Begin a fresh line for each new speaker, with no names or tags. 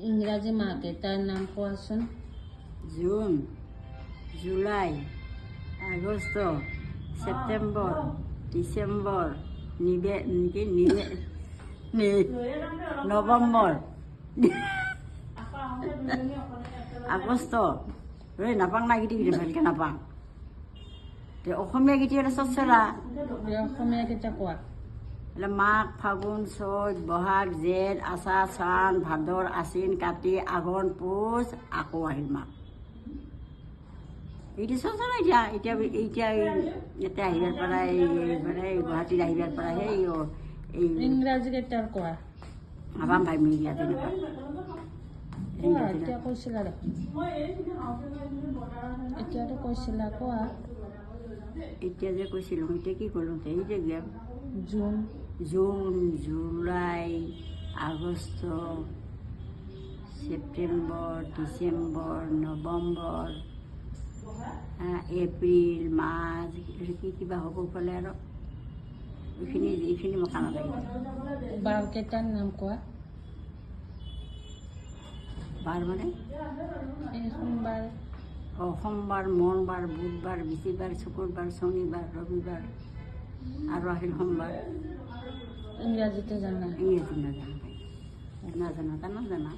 ইংৰাজী মাহকেইটাৰ নাম কোৱাচোন।
জুন, জুলাই, আগষ্ট, ছেপ্টেম্বৰ, ডিচেম্বৰ, নৱেম্বৰ, আগষ্ট নাপাং না গীতি ভালকৈ নাপাং অসমীয়া গীতি এটা চব চলা
অসমীয়া কেইটা কোৱা।
মাঘ, ফাগুন, চৈত, বহাগ, জেঠ, আষাৰ, শাওণ, ভাদৰ, আশ্বিন, কাতি, আঘোণ, পুহ, আকৌ আহিল মাঘ। এইটো চব চলা এতিয়া এতিয়া এতিয়া ইয়াতে আহিবাৰ পৰা গুৱাহাটীত আহিবাৰ পৰা সেই এই
ইংৰাজী কেইটাৰ কোৱা।
আবাম ভাই মিলি ইয়াতে
এতিয়া কৈছিলা দেখোন, এতিয়াতো কৈছিলা কোৱা।
এতিয়া যে কৈছিলোঁ এতিয়া কি ক'লোঁ এই যে
June,
June, July, August, September, December, November, April, March, কি কিবা হ'ব ক'লে আৰু এইখিনি মই কাণত লাগিব।
বাৰ কেইটাৰ নাম কোৱা।
বাৰ মানে
সোমবাৰ,
সোমবাৰ, মঙলবাৰ, বুধবাৰ, বৃহস্পতিবাৰ, শুকুৰবাৰ, শনিবাৰ, ৰবিবাৰ আৰু আহিল সোমবাৰ।
ইংৰাজীতে জানা।
ইংৰাজী নাজানো নাজানো নাজানা